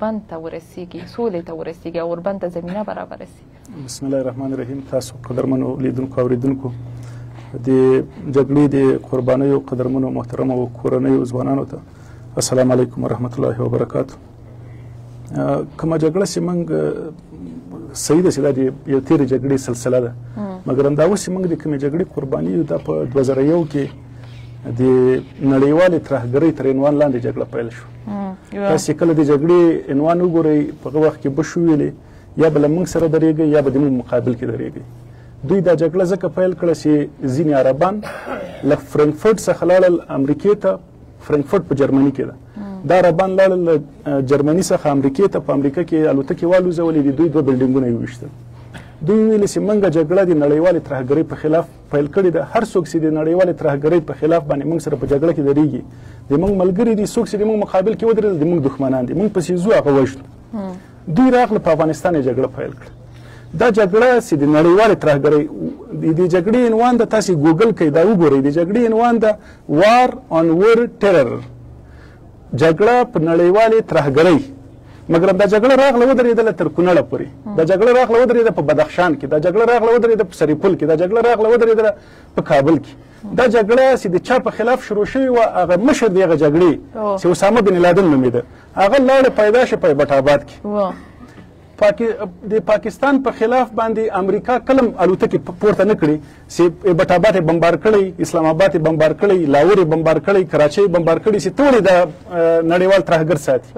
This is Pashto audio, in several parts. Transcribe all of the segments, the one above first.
بند ته ورسیږي، سولې ته ورسیږي او اوربند ته زمینه برابره سي. بسم الله الرحمن الرحیم. تاسو قدرمنو لیدونکو اوریدونکو د جګړې د قربانیو قدرمنو محترمو کورنیو ځوانانو ته السلام علیکم ورحمت الله وبرکاتو. کومه جګړه چې موږ صحیح ده چې دا د یو تېرې جګړې سلسله ده، مګر همدا اوس چې موږ د کومې جګړې قرباني یو دا په 2001 کې د نړیوالې ترهګرۍ تر عنوان لاندې جګړه پیل شو. تاسې کله د جګړې عنوان وګورئ په هغه وخت کې بش ویلې یا به له موږ سره درېږئ یا به د موږ مقابل کې درېږئ. دوی دا جګړه ځکه پیل کړه چې ځینې عربان له فرانکفورټ څخه لاړل امریکې ته. فرانکفورټ په جرمني کې ده. دا عربان لاړل له جرمني څخه امریکې ته، په امریکا کې الوتکې والوځولې دي، دوی 2 بلډینګونه یې وویشتل. دوی ویل چې موږ جګړه د نړیوالې ترهګرۍ په خلاف پیل کړې ده. هر څوک چې د نړیوالې ترهګرۍ په خلاف باندې موږ سره په جګړه کې درېږي، د موږ ملګري دي، څوک چې د موږ مقابل کې ودرېدل د موږ دښمنان دي، موږ پسې ځو هغه وژنو. دوی راغله په افغانستان یې جګړه پیل کړه. دا جګړه چې د نړیوالې ترهګرۍ د جګړې عنوان ده، تاسې ګوګل کړئ دا وګورئ، د جګړې عنوان ده وار آن ور ټیرر، جګړه په نړیوالې ترهګرۍ. مګر دا جګړه راغله ودرېدله تر کونړه پورې، دا جګړه راغله ودرېده په بدخشان کې، دا جګړه راغله ودرېده په سرپل کې، دا جګړه راغله ودرېده په کابل کې. دا جګړه چې د چا په خلاف شروع شوې وه، هغه مشر د هغه جګړې چې اسامه بن لادن نومېده، هغه لاړه پیدا شه په ایبټ آباد کې. د پاکستان په خلاف باندې امریکا کلم الوتکې پورته نه کړي چې ایبټ آباد یې بمبار کړی، اسلام آباد یې بمبار کړی، لاهور یې بمبار کړی، کراچۍ یې بمبار کړي چې ټولې د نړیوال ترهګر ساتي.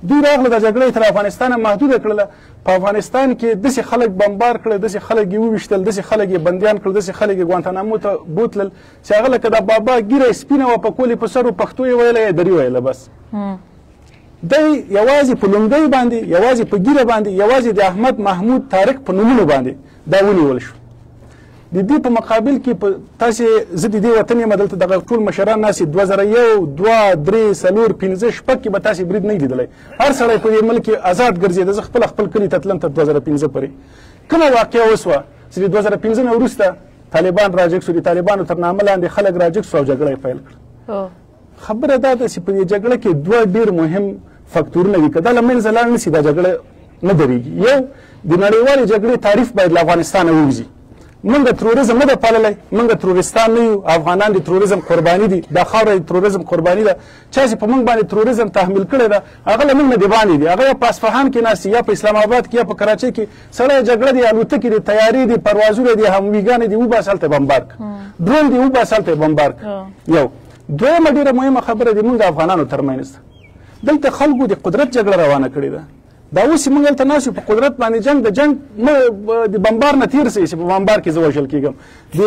دوی راغله د جګړې تر افغانستانه محدوده کړله. په افغانستان کې داسې خلک بمبار کړل، داسې خلک یې وویشتل، داسې خلک یې بندیان کړل، داسې خلک یې ګوانتانامو ته بوتلل چې هغه لکه د بابا ګیره یې سپینه وه، په کولې په سر و، پښتو یې ویله یا دري ویله. بس دی یوازې په لومړۍ باندې، یوازې په ګیره باندې، یوازې د احمد محمود طارق په نومونو باندې دا ونیول شو. د دې په مقابل کې تاسې زه د دې وطن یم، دلته دغه ټول مشران ناست 2001 2 3 4 5 6 کې به تاسې برید نه لیدلی. هر سړی په دې ملک کې آزاد ګرځېده. زه خپل کلي ته تلم تر 2015 پورې. کومه واقعه وسوه چې د 2015 نه وروسته طالبان راجګ شو، د طالبانو تر نامه لاندې خلک راجګ شو او جګړه یې پیل کړه. خبره دا ده چې په دې جګړه کې 2 ډېر مهم فکتورونه دي. که دا له منځه لاړ نه شي دا جګړه نه درېږي. یو د نړیوالې جګړې تعریف باید له افغانستانه ووځي. موږ تروریزم نه ده پاللی، موږ تروریستان نه یو، افغانان د تروریزم قرباني دي، دا خاوره د تروریزم قرباني ده. چا چې په موږ باندې تروریزم تحمیل کړی ده هغه له موږ نه د باندې دي، هغه یا په اصفهان کې ناست یا په اسلام آباد کې یا په کراچۍ کې. سړی جګړه دي، الوتکې دي، تیارې دي، پروازونه دي، همویګانې دي، وباسه هلته بمبار کړه، ډرون دي وباسه هلته بمبار کړه. یو دویمه ډېره مهمه خبره د موږ د افغانانو ترمنځ ده. دلته خلکو د قدرت جګړه روانه کړې ده. دا اوس موږ هلته ناست یو په قدرت باندې جنګ، د جنګ د بمبار نه تېر شئ چې په بمبار کې زه وژل کېږم، د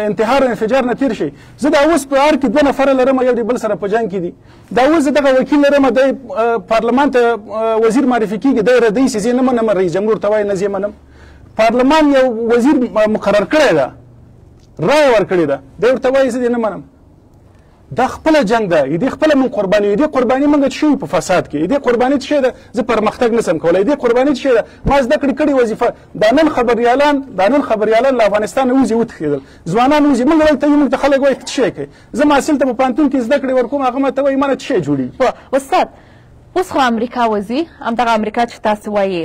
انتحار انفجار نه تېر شئ. زه دا اوس په هر کې 2 نفره لرم، یو د بل سره په جنګ کې دي. دا اوس زه دغه وکیل لرم، دی پارلمان ته وزیر معرفي کېږي، دی ردی چې زه نه منم، رئیس جمهور ته وایي نه زه منم. پارلمان یو وزیر مقرر کړی ده، رایه ورکړې ده، دی ورته وایي زه دې نه منم. دا خپله جنګ ده، دې خپله موږ قرباني یو. دې قرباني موږ څه شوي په فساد کې؟ دې قرباني څه شی ده؟ زه پرمختګ نسم کولی. دې قرباني څه شی ده؟ ما زده کړې وظیفه. دا نن خبریالان له افغانستانه وځي وتښتېدل، ځوانان وځي. موږ دلته یو، موږ ته خلک وایي ته څه شی کوې؟ زه محصل ته په پوهنتون کې زده کړې ورکوم، هغه ماته وایي ما نه څه شی جوړېږي. استاد اوس خو امریکا وځي، همدغه امریکا چې تاسو وایي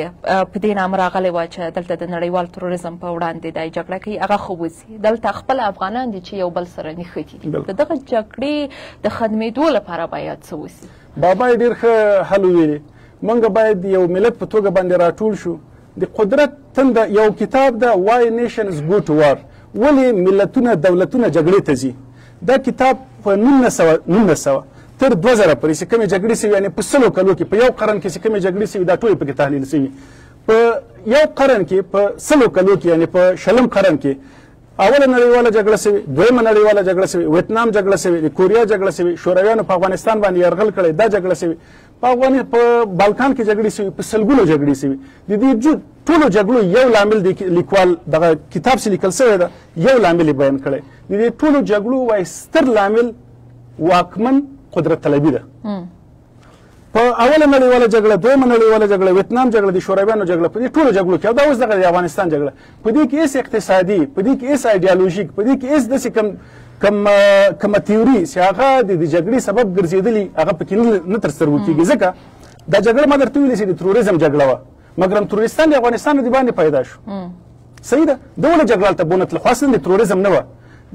په دې نامه راغلی وه چې دلته د نړیوال تروریزم په وړاندې دا جګړه کوي، هغه خو وځي. دلته خپل افغانان دي چې یو بل سره نښتي دي. د دغه جګړې د ختمېدو لپاره باید څه وسي؟ بابا یې ډېر ښه حل وویلې. موږ باید یو ملت په توګه باندې راټول شو. د قدرت تنده یو کتاب ده Why Nations Go to War، ولې ملتونه دولتونه جګړې ته ځي. دا کتاب په 1900 تر 2000 پورې چې کومې جګړې سوي، یعنې په 100 کلو کې په یو قرن کې چې کومې جګړې سوي دا ټولې پکې تحلیل سوي. په یو قرن کې په 100 کلو کې، یعنې په 20 قرن کې اوله نړیواله جګړه سوي، دویمه نړیواله جګړه سوي، ویتنام جګړه سوي، د کوریا جګړه سوي، شورویانو په افغانستان باندې یرغل کړی، دا جګړه سوي، په بالکان کې جګړې سوي، په سلګونو جګړې سوي. د دې ټولو جګړو یو لامل د لیکوال دغه کتاب چې لیکل سوی ده یو لامل بیان کړی. د دې ټولو جګړو وایي ستر لامل واکمن قدرت طلبي ده. په اوله نړیواله جګړه، دویمه نړیواله جګړه، ویتنام جګړه، د شورویانو جګړه، په دې ټولو جګړو کې او دا اوس دغه د افغانستان جګړه، په دې کې هېڅ اقتصادي، په دې کې هېڅ ایډیالوژیک، په دې کې هېڅ داسې کومه تیوري چې هغه د جګړې سبب ګرځېدلي هغه پکې نه تر سترګو کېږي. ځکه دا جګړه ما درته ویلې چې د تروریزم جګړه وه مګر تروریستان د افغانستان د باندې پیدا شو صحیح ده د ولې جګړه هلته بونتله خو اصلا د تروریزم نه وه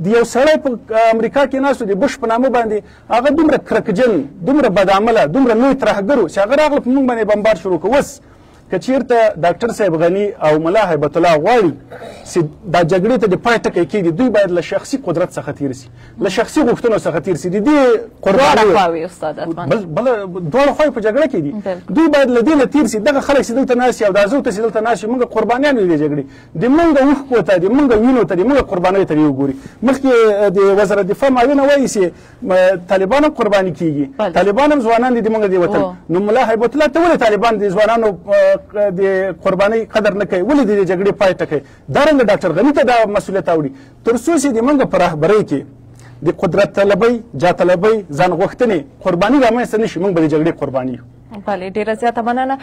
د یو سړی په امریکا کې ناست و د بش په نامه باندې هغه دومره کرکجن دومره بدعمله دومره لوی ترهګر و چې هغه راغله په موږ باندې بمبار شروع کړه اوس که چېرته ډاکټر صاحب غني او ملا هیبت الله غواړي چې دا جګړې ته د پای ټکی کېږدي دوی باید له شخصي قدرت څخه تېر شي له شخصي غوښتنو څخه تېر شي د دې دواړه خواوې په جګړه کې دي دوی باید له دې نه تېر شي دغه خلک چې دلته ناست شي او دا زه ته چې دلته ناست شي موږ قربانیان یو د جګړې د موږ اوښکو ته د موږ وینو ته د موږ قربانیو ته وګوري مخکې د وزارت دفاع معاونه وایي چې طالبان هم قرباني کېږي طالبان هم ځوانان دي د موږ د وطن نو ملا هیبت الله ته ولې طالبان د ځوانانو د قربانۍ قدر نه کوي ولې د جګړې پای ټکی دارنګه ډاکټر غني ته دا مسؤلیت اوړي تر څو چې د موږ په رهبرۍ کې د قدرت طلبۍ جاه طلبۍ ځان غوښتنې قرباني رامنځته نه شي موږ به د جګړې قرباني یو بله ډېره زیاته مننه